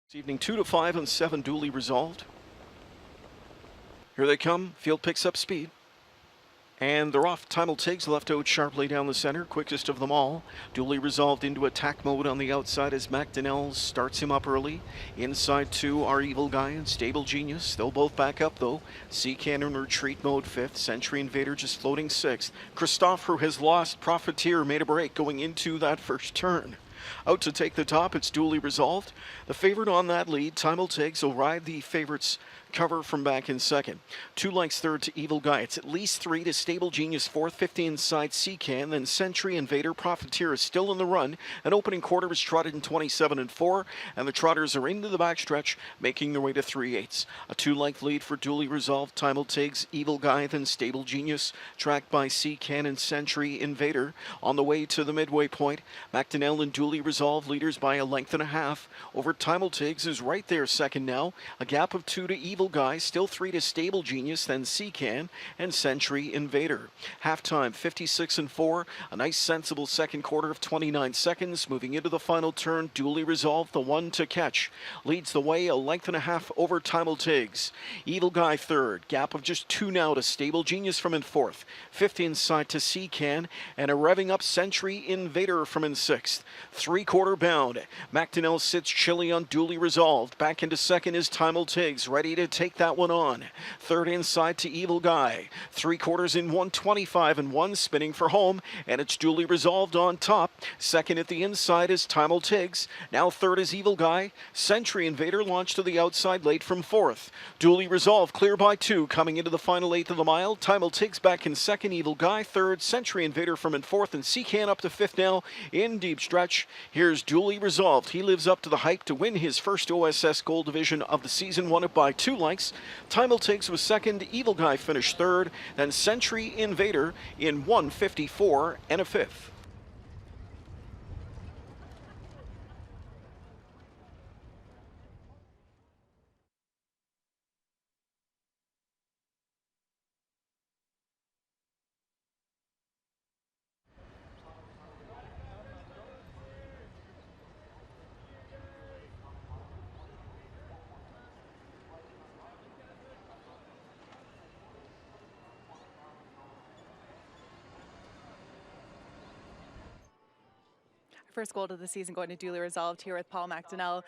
This evening 2 to 5 and 7 duly resolved. Here they come. Field picks up speed. And they're off. Timel Tiggs left out sharply down the center, quickest of them all. Duly resolved into attack mode on the outside as McDonnell starts him up early. Inside two are Evil Guy and Stable Genius. They'll both back up though. Sea Cannon retreat mode 5th. Century Invader just floating 6th. Christophe, who has lost Profiteer, made a break going into that first turn. Out to take the top, it's duly resolved. The favorite on that lead, Timel Tiggs, will ride the favorite's cover from back in second. 2 lengths third to Evil Guy. It's at least 3 to Stable Genius fourth, 50 inside Seacan. Then Century Invader. Profiteer is still in the run. An opening quarter was trotted in 27 and 4, and the trotters are into the backstretch, making their way to 3/8. A 2-length lead for duly resolved Timel Tiggs, Evil Guy, then Stable Genius, tracked by Seacan and Century Invader. On the way to the midway point, McDonnell and duly resolved leaders by a length and a half. Over Timel Tiggs is right there second now. A gap of 2 to Evil Guy, still 3 to Stable Genius, then Seacan and Century Invader. Halftime 56 and 4. A nice sensible second quarter of 29 seconds. Moving into the final turn, duly resolved, the one to catch. Leads the way a length and a half over Timel Tiggs. Evil Guy third. Gap of just 2 now to Stable Genius from in fourth. 50 inside to Seacan and a revving up Century Invader from in sixth. 3/4 bound. McDonnell sits chilly on duly resolved. Back into second is Timel Tiggs, ready to take that one on. Third inside to Evil Guy. 3/4 in 125 and 1 spinning for home, and it's duly resolved on top. Second at the inside is Timel Tiggs. Now third is Evil Guy. Century Invader launched to the outside late from fourth. Duly resolved, clear by 2, coming into the final 8th of the mile. Timel Tiggs back in second, Evil Guy third, Century Invader from in fourth, and Seacan up to fifth now in deep stretch. Here's duly resolved. He lives up to the hype to win his first OSS Gold Division of the season, won it by 2 lengths. Timel Tiggs was second, Evil Guy finished third, then Century Invader in 1:54 and a 5th. First goal of the season going to duly resolved here with Paul McDonnell.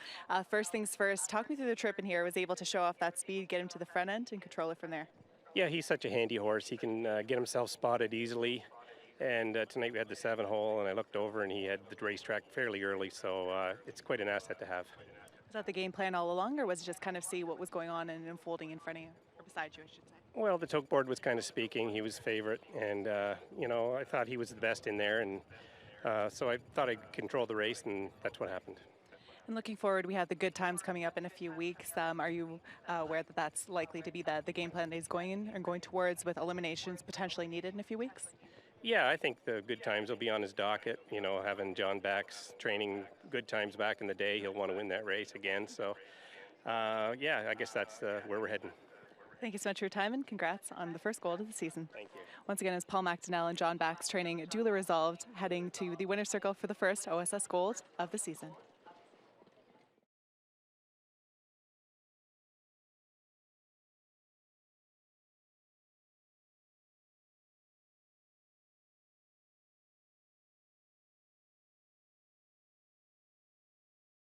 First things first, talk me through the trip in here. Was able to show off that speed, get him to the front end, and control it from there. Yeah, he's such a handy horse. He can get himself spotted easily. And tonight we had the 7-hole, and I looked over, and he had the racetrack fairly early, so it's quite an asset to have. Was that the game plan all along, or was it just kind of see what was going on and unfolding in front of you, or beside you, I should say? Well, the tote board was kind of speaking. He was favorite, and I thought he was the best in there, and so I thought I'd control the race, and that's what happened. And looking forward, we have the good times coming up in a few weeks. Are you aware that that's likely to be the game plan that he's going in and going towards, with eliminations potentially needed in a few weeks? Yeah, I think the good times will be on his docket. Having John Bax training good times back in the day, he'll want to win that race again. So, yeah, I guess that's where we're heading. Thank you so much for your time, and congrats on the first goal of the season. Thank you. Once again, it's Paul McDonnell and John Bax training duly resolved, heading to the winner's circle for the first OSS Gold of the season.